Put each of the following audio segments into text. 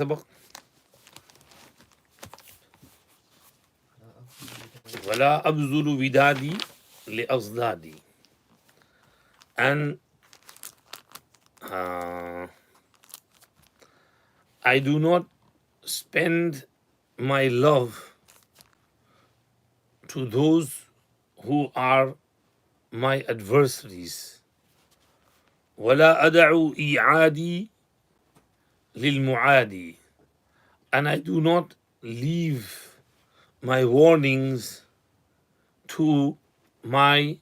سبق ولا أبذل ودادي لأصدادي. And I do not spend my love to those who are my adversaries. ولا أدع إيعادي للمعادي. And I do not leave my warnings to my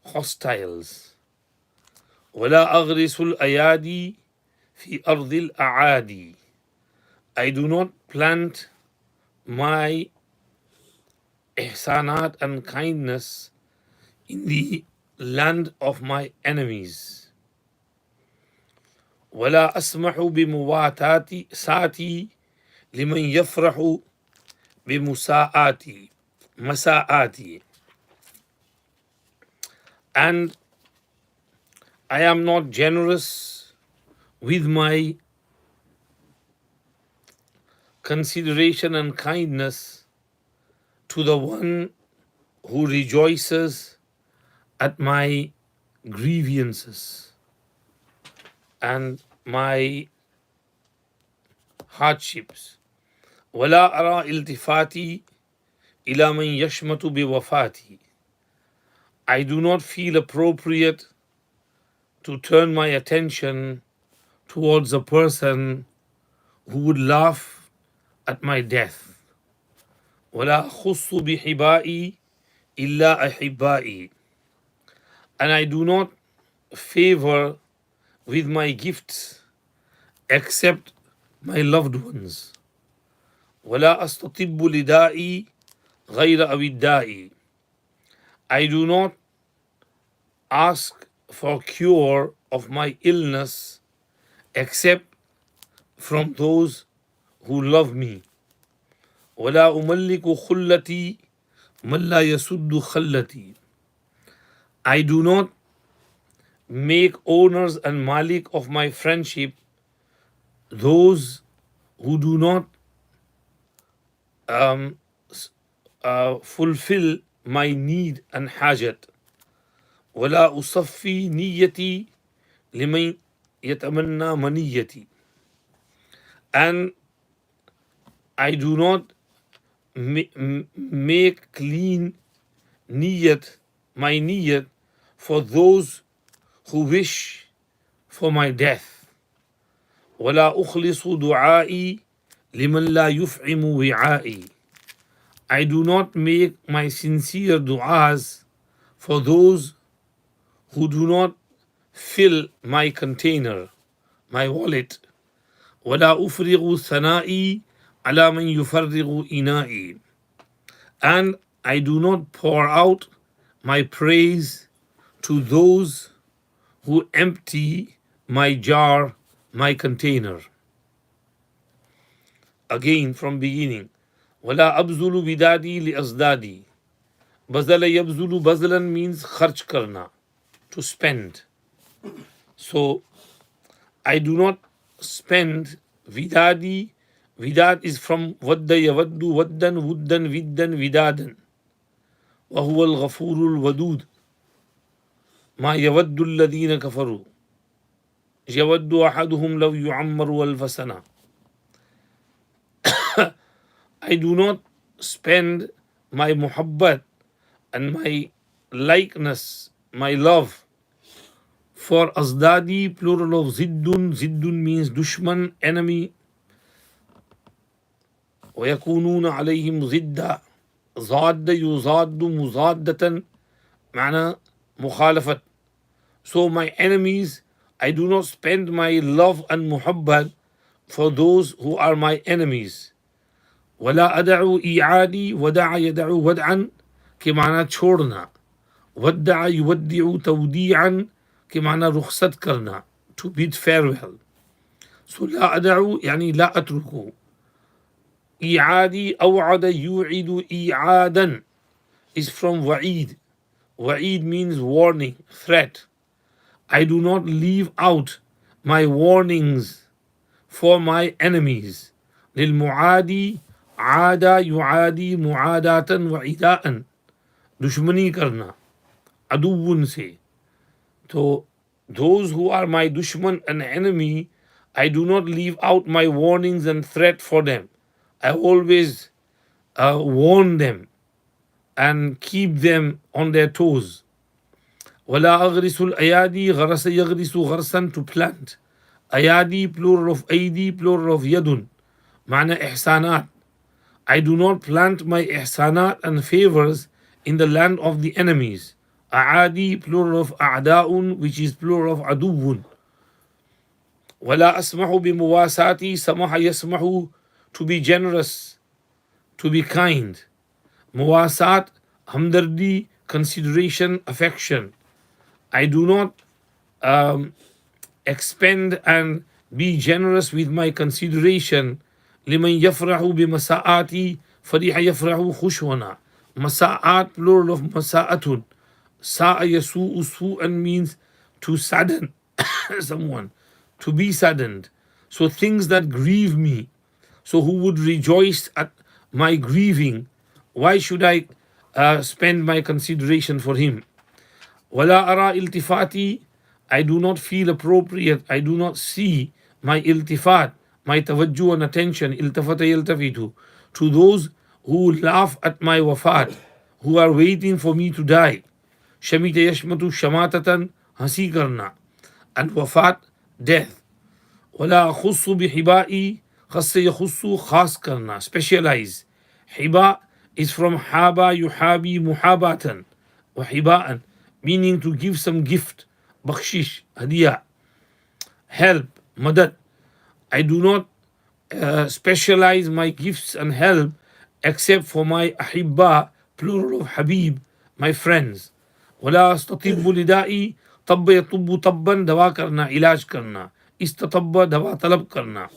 hostiles. ولا أغرس الأيادي في أرض الأعادي. I do not plant my ihsanat and kindness in the land of my enemies. ولا أسمح بمواتاتي ساتي لمن يفرح بمساءاتي مساءاتي. And I am not generous with my consideration and kindness to the one who rejoices at my grievances and my hardships. ولا أرى التفاتي إلى من يشمت بوفاتي. I do not feel appropriate to turn my attention towards a person who would laugh at my death. ولا أخص بحبائي إلا أحبائي. And I do not favor with my gifts except my loved ones. ولا أستطب لدائي غير أودائي. I do not ask for cure of my illness except from those who love me. ولا أملك خلتي من لا يسد خلتي. I do not make owners and malik of my friendship those who do not fulfill my need and hajat. ولا أصفي نيتي لمن يتمنى منيتي. And I do not make clean niyat, my niyat, for those who wish for my death. ولا أخلص دعائي لمن لا يفعم وعائي. I do not make my sincere du'as for those who do not fill my container, my wallet. ولا أفرغ ثنائي على من يفرغ إنائي. And I do not pour out my praise to those who empty my jar, my container. Again from beginning. ولا أبذل بدادي لأزدادي. بذل يبذل بذلا means kharch karna, to spend. So I do not spend vidadi. Vidad is from wadda yawaddu waddan wuddan viddan vidadan. وهو الغفور الودود. ما يود الذين كفروا. يود أحدهم لو يعمر ألف سنة. I do not spend my muhabbat and my likeness, my love for azdadi, plural of ziddun. Ziddun means dushman, enemy. ويكونون عليهم ضدا. ضاد يضاد مضادة معنى مخالفة. So my enemies, I do not spend my love and muhabbat for those who are my enemies. ولا أدع إيعادي. ودع يدع ودعا كمعنى छोड़ना. ودع يودع توديعا كمعنى رخصت करना, to bid farewell. So لا أدع يعني لا أتركه. إيعادي أوعد يوعد إيعادا is from وعيد. وعيد means warning, threat. I do not leave out my warnings for my enemies. للمعادي عادة يعادي معاداة وعداء दुश्मनी करना अदुवन से तो those who are my dushman and enemy, I do not leave out my warnings and threat for them. I always warn them and keep them on their toes. ولا أغرس الأيادي غرس يغرس غرسا to plant. أيادي plural of أيدي plural of يد معنى إحسانات. I do not plant my ihsanat and favors in the land of the enemies. أعادي plural of أعداء which is plural of عدو. ولا أسمح بمواساتي سمح يسمح to be generous, to be kind. Muwasat, hamdardi, consideration, affection. I do not expend and be generous with my consideration. لمن يفرح بمساءاتي فرح يفرح خشونا. Masa'at plural of masa'atun. Sa'a yasu'u su'an means to sadden someone, to be saddened. So things that grieve me. So who would rejoice at my grieving? Why should I spend my consideration for him? ولا أرى التفاتي, I do not feel appropriate, I do not see my iltifat, my tawajjuh and attention, iltafata yaltafitu, to those who laugh at my wafat, who are waiting for me to die. Shamita yashmatu shamatatan, hasi karna, and wafat, death. ولا أخص بحبائي, خص يخص خاص karna, specialize. Hiba is from haba yuhabi muhabatan, وحباء meaning to give some gift, bakshish, hadiya, help, madad. I do not specialize my gifts and help except for my ahibba, plural of habib, my friends. ولا أستطب لدائي, طب يطب طبا, دوا करना, इलाज करना. استطب, दवा तलब करना.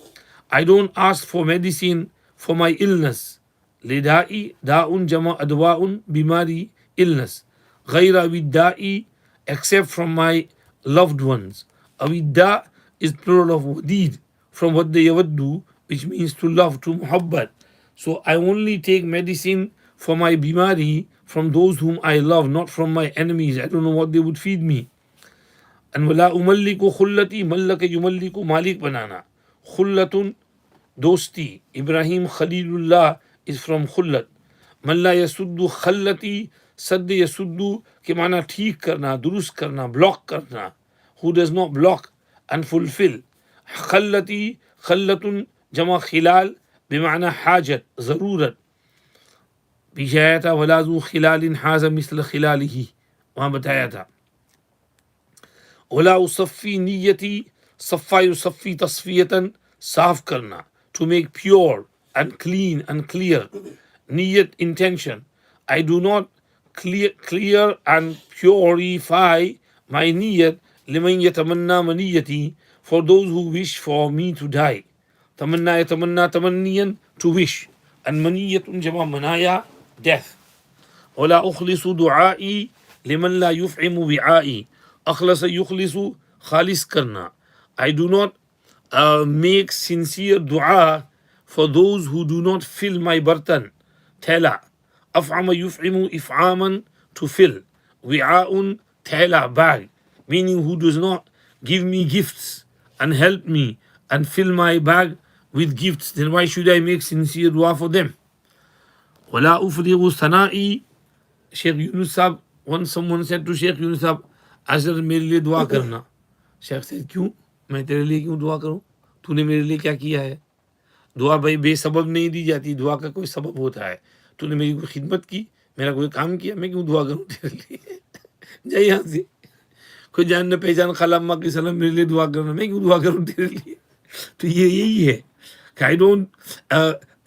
I don't ask for medicine for my illness. لدائي, داء جمع أدواء, بماري, illness. غير ودائي, except from my loved ones. Avidda is plural of wadid, from what they yawaddu, which means to love, to muhabbat. So I only take medicine for my bimari from those whom I love, not from my enemies. I don't know what they would feed me. And wala umalliku khullati, mallaka yumalliku, malik banana. Khullatun, dosti. Ibrahim Khalilullah is from khullat. Malla yasuddu khallati, sadde yasuddu ke mana ठीक करना, दुरुस्त करना, block करना. Who does not block and fulfill. खल्लती, खल्लतुन जमा खिलाल बिमाना हाजत, ज़रूरत. पीछे आया था वलाजू खिलालिन हाज़ा मिसल खिलालिही, वहाँ बताया था. वला उसफ़ी नियती, सफ़ा युसफ़ी तस्फ़ियतन, साफ करना, to make pure and clean and clear. Niyat, intention. I do not clear and purify my niyat liman yatamanna maniyati, for those who wish for me to die. Tamanna yatamanna tamanniyan, to wish, and maniyatun jama manaya, death. ولا أخلص دعائي لمن لا يفعم وعائي. أخلص يخلص, خالص करना. I do not make sincere dua for those who do not fill my bartan, thela. أفعم يفعم إفعاما, to fill. وعاء, thela, bag, meaning who does not give me gifts and help me and fill my bag with gifts, then why should I make sincere dua for them? ولا أفرغ ثنائي. Sheikh Yunus Sahib, once someone said to Sheikh Yunus Sahib, Azhar मेरे लिए दुआ करना. Sheikh said, क्यों, मैं तेरे लिए क्यों दुआ करूं, तूने मेरे लिए क्या किया है? दुआ भाई बेसबब नहीं दी जाती, दुआ का कोई सबब होता है. तूने मेरी कोई खिदमत की, मेरा कोई काम किया, मैं क्यों दुआ करूं तेरे लिए? जाए यहाँ से. कोई जान न पहचान खाला अम्मा की सलाम मेरे लिए दुआ करना, मैं क्यों दुआ करूं तेरे लिए? तो ये यही है. I don't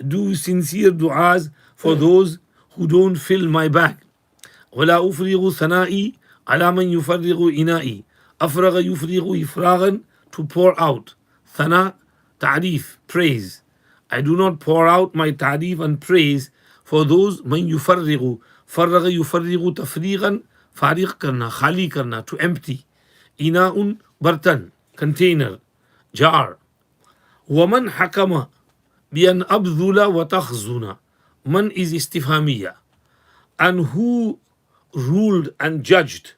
do sincere du'as for those who don't fill my bag. ولا أفرغ ثنائي على من يفرغ إنائي. أفرغ يفرغ إفراغا, to pour out. ثنا, تعريف, praise. I do not pour out my ta'rif and praise for those من يفرغ. فرغ يفرغ تفريغا, فارغ करना, खाली करना, to empty. إناء, बर्तन, container, jar. ومن حكم بأن أبذل وتخزن. Man is istifhamiyya. And who ruled and judged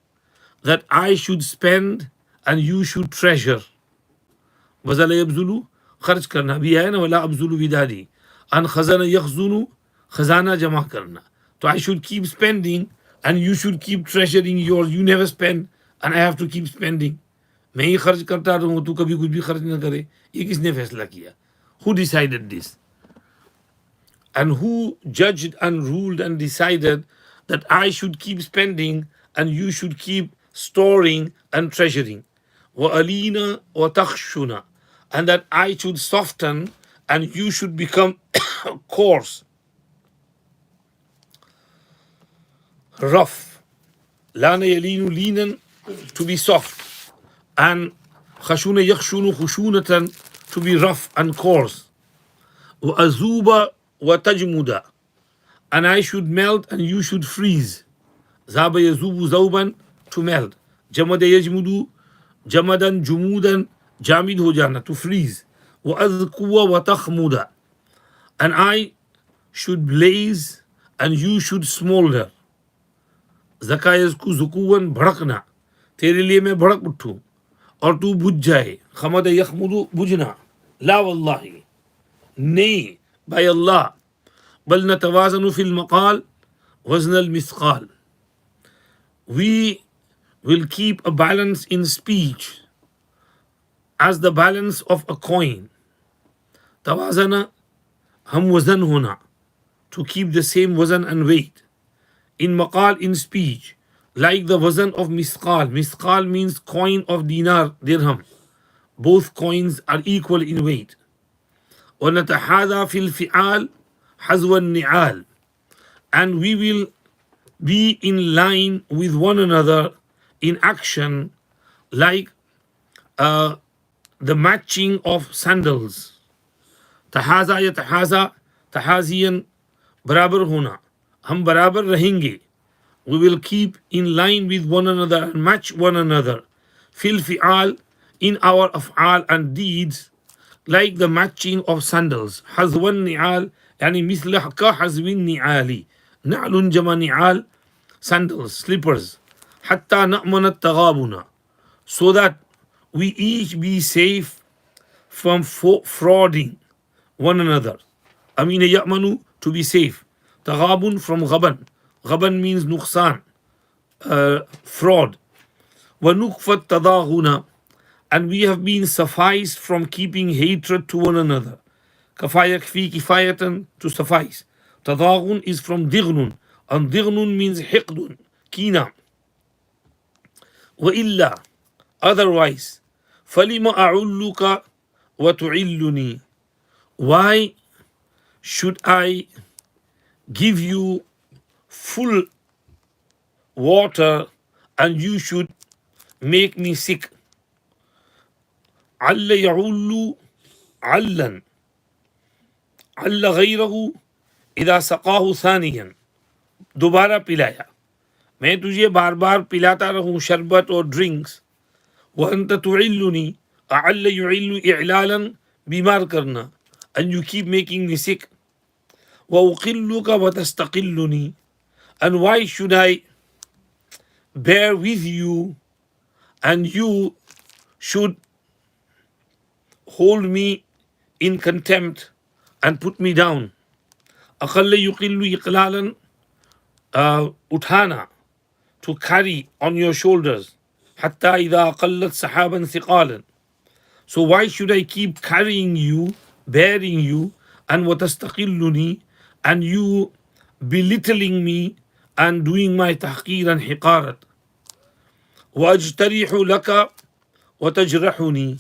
that I should spend and you should treasure. बज़ल यबज़ुलु खर्च करना भी है ना, वला अबज़ुलु विदादी, अन खज़ाना यखज़ुनु खज़ाना जमा करना. So I should keep spending and you should keep treasuring yours. You never spend and I have to keep spending. मैं ही खर्च करता रहूं, तू कभी कुछ भी खर्च ना करे. ये किसने फैसला किया? Who decided this? And who judged and ruled and decided that I should keep spending and you should keep storing and treasuring. وَأَلِينَ وَتَخْشُنَ. And that I should soften and you should become coarse, rough. لَانَ يَلِينُ لِينًا, to be soft. And خَشُونَ يَخْشُونُ خُشُونَةً, to be rough and coarse. وَأَزُوبَ وَتَجْمُدَ. And I should melt and you should freeze. Zaba yazubu zawban, to melt. Jamada yajmudu, jamadan jumudan, jamid ho jana, to freeze. Wa azkuwa wa takhmuda. And I should blaze and you should smolder. Zaka yazku zukuwan bhadakna. तेरे लिए मैं भड़क उठूं और तू बुझ जाए. खमद यखमुदु, बुझना. ला वल्लाही, नहीं, by Allah. बल नतवाज़नु फिल मक़ाल वज़न अल मिस्क़ाल. We will keep a balance in speech as the balance of a coin. Tawazana, hum wazan hona, to keep the same wazan and weight. In maqal, in speech, like the wazan of misqal. Misqal means coin of dinar, dirham. Both coins are equal in weight. وَنَتَحَاذَا فِي الْفِعَالِ حَذْوَ النِّعَالِ. And we will be in line with one another in action, like the matching of sandals. Tahaza ya tahaza, tahaziyan, barabar hona. Hum barabar rahenge. We will keep in line with one another and match one another. Fil fi'al, in our af'al and deeds, like the matching of sandals. Hazwan ni'al, yani mislah ka hazwin ni'ali. Na'lun jama ni'al, sandals, slippers. Hatta na'manat taghabuna. So that we each be safe from frauding one another. Amina ya'manu, to be safe. Taghabun, from ghaban. Ghaban means nuqsan, fraud. Wa nukfat tadaghuna. And we have been sufficed from keeping hatred to one another. Kafaya kfi kifayatan, to suffice. Tadaghun is from dighnun, and dighnun means hiqdun, kina. Wa illa, otherwise, falima a'ulluka wa tu'illuni. Why should I give you full water and you should make me sick? Alla ya'ullu allan. Alla ghayrahu idha saqahu thaniyan. दोबारा पिलाया. मैं तुझे बार बार पिलाता रहूं शरबत और drinks. वअंत तुइल्लुनी, अअल्ल युइल्लु इ'लालन, बीमार करना, and you keep making me sick. वउक़िल्लुका वतस्तक़िल्लुनी, and why should I bear with you and you should hold me in contempt and put me down. أقل يقل إقلالا, uthana, to carry on your shoulders. حتى إذا أقلت سحابا ثقالا. So why should I keep carrying you, bearing you, and وتستقلني, and you belittling me and doing my tahqir and hiqarat. وأجترح لك وتجرحني,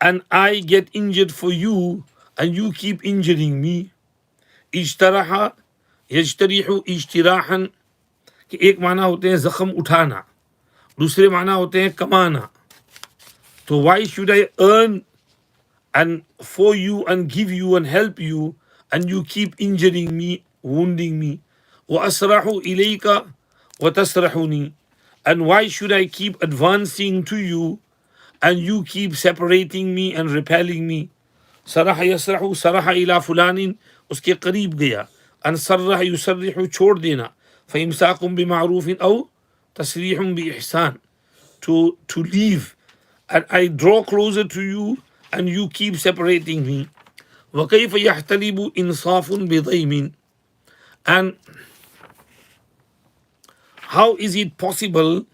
and I get injured for you and you keep injuring me. इज्तरहा यज्तरिहु इज्तिराहन, कि एक माना होते हैं जख्म उठाना, दूसरे माना होते हैं कमाना. So why should I earn and for you and give you and help you and you keep injuring me, wounding me? وأسرح إليك وتسرحني, and why should I keep advancing to you and you keep separating me and repelling me? सरह यसरहु सरह इला फुलानिन, उसके करीब गया। अन सर्रह युसर्रिहु, छोड़ देना। फ़इम्साकुम बिमारूफिन औ तस्रीहुम बिइहसान, to leave, and I draw closer to you and you keep separating me. وكيف يحتلب إنصاف بضيم, and how is it possible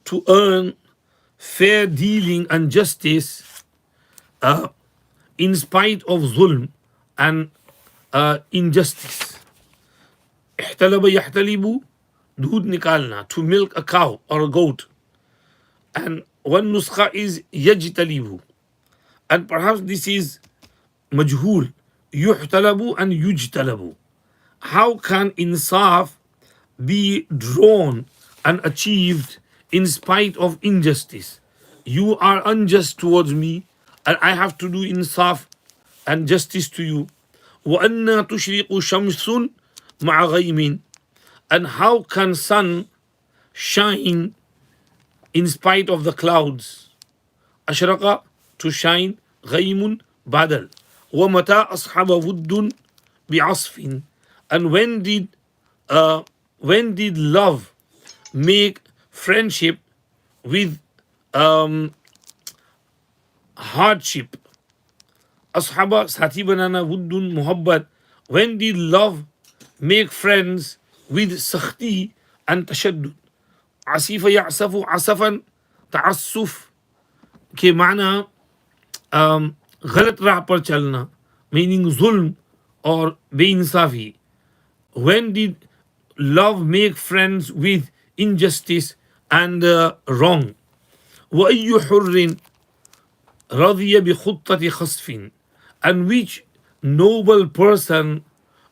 to earn fair dealing and justice in spite of zulm and injustice? احتلب يحتلب, दूध निकालना, to milk a cow or a goat. And one nuskha is yajtalibu, and perhaps this is majhul, yuhtalabu and yujtalabu. How can insaf be drawn and achieved in spite of injustice? You are unjust towards me, and I have to do insaf and justice to you. وَأَنَّا تُشْرِقُ شَمْسٌ مَعَ غَيْمٍ, and how can sun shine in spite of the clouds? أشرق, to shine. غيم, badal. وَمَتَى أَصْحَبَ وُدٌّ بِعَصْفٍ, and when did love make friendship with hardship? Ashaba, sati banana, wuddun, muhabbat. When did love make friends with sakhti and tashaddud? Asifa ya'safu asafan, ta'assuf के माना गलत राह पर चलना, meaning जुल्म और बेइंसाफी. When did love make friends with injustice and wrong? وأي حر رضي بخطة خصف, and which noble person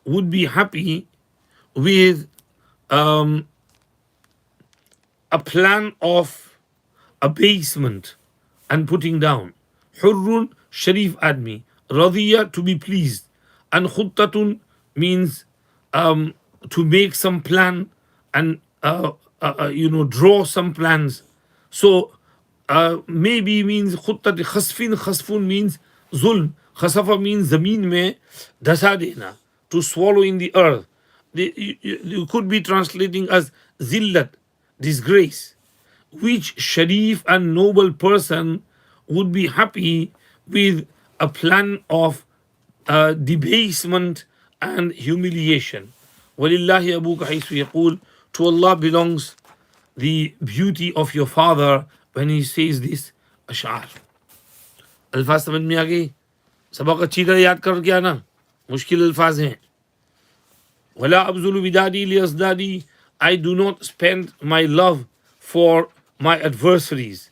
would be happy with a plan of abasement and putting down. Hurrun, Sharif Admi. Radiya, to be pleased. And khuttatun means to make some plan and draw some plans. So maybe means khuttat khasfin, khasfun means zulm. Khasafa means zameen mein dhasa dena, to swallow in the earth. You could be translating as zillat, disgrace. Which sharif and noble person would be happy with a plan of debasement and humiliation? وَلِلَّهِ أَبُوكَ حَيْثُ يَقُولُ, to Allah belongs the beauty of your father when he says this ash'ar. अल्फाज समझ में आ गई? सबक अच्छी तरह याद कर के आना, मुश्किल अल्फाज हैं. وَلَا أَبْذُلُ بِدَادِي لِأَصْدَادِي, I do not spend my love for my adversaries,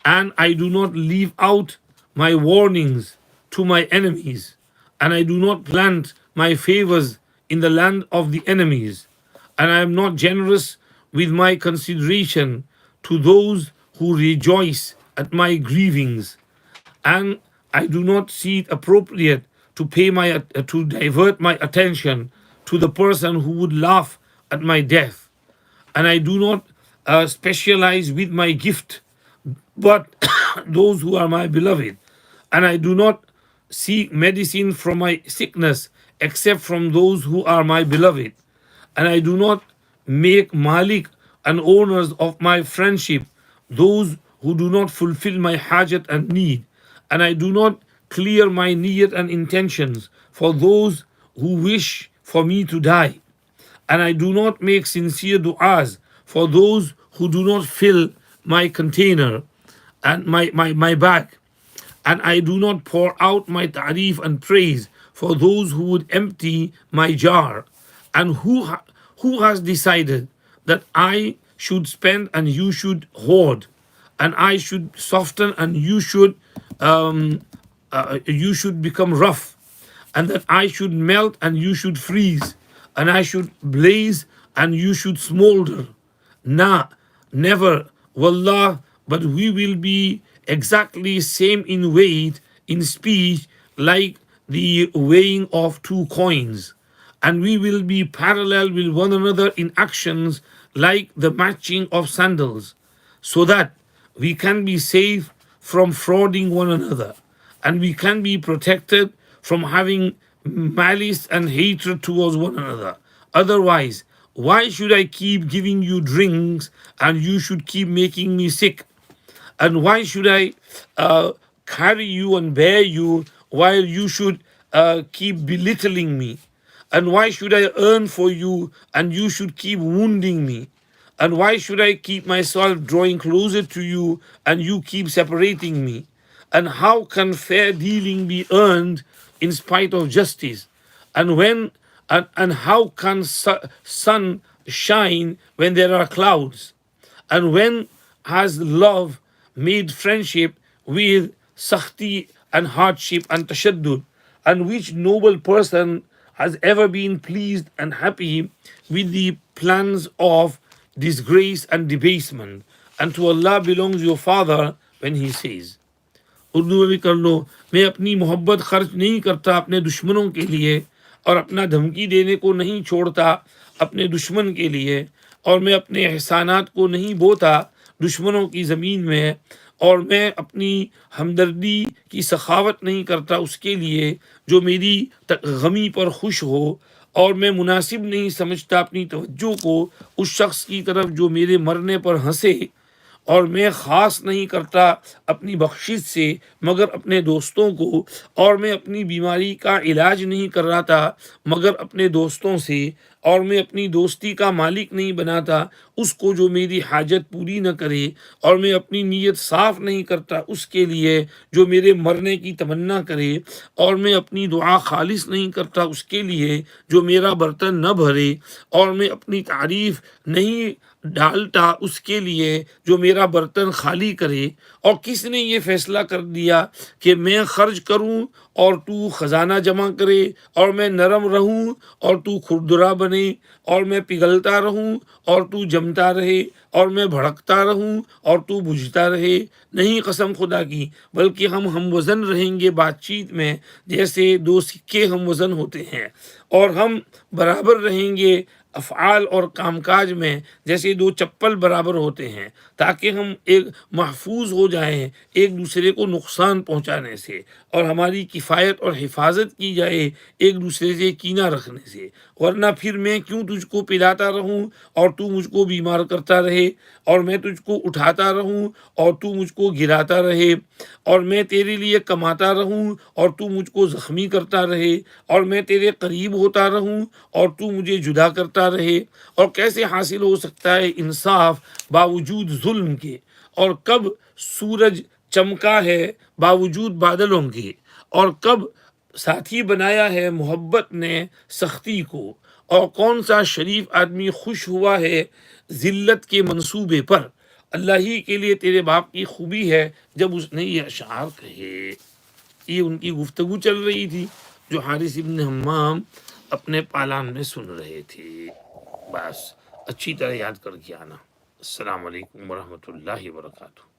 and I do not leave out my warnings to my enemies, and I do not plant my favors in the land of the enemies, and I am not generous with my consideration to those who rejoice at my grievings, and I do not see it appropriate to divert my attention to the person who would laugh at my death, and I do not specialize with my gift but those who are my beloved, and I do not seek medicine from my sickness except from those who are my beloved, and I do not make malik and owners of my friendship those who do not fulfill my hajat and need, and I do not clear my niyat and intentions for those who wish for me to die, and I do not make sincere du'as for those who do not fill my container and my bag, and I do not pour out my ta'rif and praise for those who would empty my jar, and who has decided that I should spend and you should hoard, and I should soften and you should become rough, and that I should melt and you should freeze, and I should blaze and you should smolder? Nah, never, wallah, but we will be exactly same in weight, in speech, like the weighing of two coins, and we will be parallel with one another in actions like the matching of sandals, so that we can be safe from frauding one another, and we can be protected from having malice and hatred towards one another. Otherwise, why should I keep giving you drinks and you should keep making me sick? And why should I carry you and bear you while you should keep belittling me? And why should I earn for you and you should keep wounding me? And why should I keep myself drawing closer to you and you keep separating me? And how can fair dealing be earned in spite of justice? And when and how can sun shine when there are clouds? And when has love made friendship with sakhti and hardship and tashaddud? And which noble person has ever been pleased and happy with the plans of disgrace and debasement? And to Allah belongs your father when he says, Urdu में भी कर लो, मैं अपनी मोहब्बत खर्च नहीं करता अपने दुश्मनों के लिए और अपना धमकी देने को नहीं छोड़ता अपने दुश्मन के लिए, और मैं अपने एहसानात को नहीं बोता दुश्मनों की ज़मीन में, और मैं अपनी हमदर्दी की सखावत नहीं करता उसके लिए जो मेरी गमी पर खुश हो, और मैं मुनासिब नहीं समझता अपनी तवज्जो को उस शख्स की तरफ जो मेरे मरने पर हंसे, और मैं ख़ास नहीं करता अपनी बख्शिश से मगर अपने दोस्तों को, और मैं अपनी बीमारी का इलाज नहीं कर रहा था मगर अपने दोस्तों से, और मैं अपनी दोस्ती का मालिक नहीं बनाता उसको जो मेरी हाजत पूरी न करे, और मैं अपनी नीयत साफ़ नहीं करता उसके लिए जो मेरे मरने की तमन्ना करे, और मैं अपनी दुआ खालिस नहीं करता उसके लिए जो मेरा बर्तन न भरे, और मैं अपनी तारीफ़ नहीं डालता उसके लिए जो मेरा बर्तन खाली करे। और किसने ये फैसला कर दिया कि मैं खर्च करूं और तू ख़जाना जमा करे, और मैं नरम रहूं और तू खुरदुरा बने, और मैं पिघलता रहूं और तू जमता रहे, और मैं भड़कता रहूं और तू बुझता रहे? नहीं, कसम खुदा की, बल्कि हम वज़न रहेंगे बातचीत में जैसे दो सिक्के हम वज़न होते हैं, और हम बराबर रहेंगे अफ़आल और कामकाज में जैसे दो चप्पल बराबर होते हैं, ताकि हम एक महफूज हो जाएं एक दूसरे को नुकसान पहुंचाने से, और हमारी किफ़ायत और हिफाजत की जाए एक दूसरे से कीना रखने से। वरना फिर मैं क्यों तुझको पिलाता रहूं और तू मुझको बीमार करता रहे, और मैं तुझको उठाता रहूं और तू मुझको गिराता रहे, और मैं तेरे लिए कमाता रहूं और तू मुझको ज़ख्मी करता रहे, और मैं तेरे करीब होता रहूं और तू मुझे जुदा करता रहे। और कैसे हासिल हो सकता है इंसाफ बावजूद जुल्म के? और कब सूरज चमका है बावजूद बादलों के? और कब साथी बनाया है मोहब्बत ने सख्ती को? और कौन सा शरीफ आदमी खुश हुआ है ज़िल्लत के मंसूबे पर? अल्लाह ही के लिए तेरे बाप की खूबी है जब उसने ये अशार कहे। ये उनकी गुफ्तगू चल रही थी जो हारिस इब्न हम्माम अपने पालान में सुन रहे थे। बस अच्छी तरह याद करके आना। अस्सलाम वालेकुम वरहमतुल्लाहि वबरकातुहू।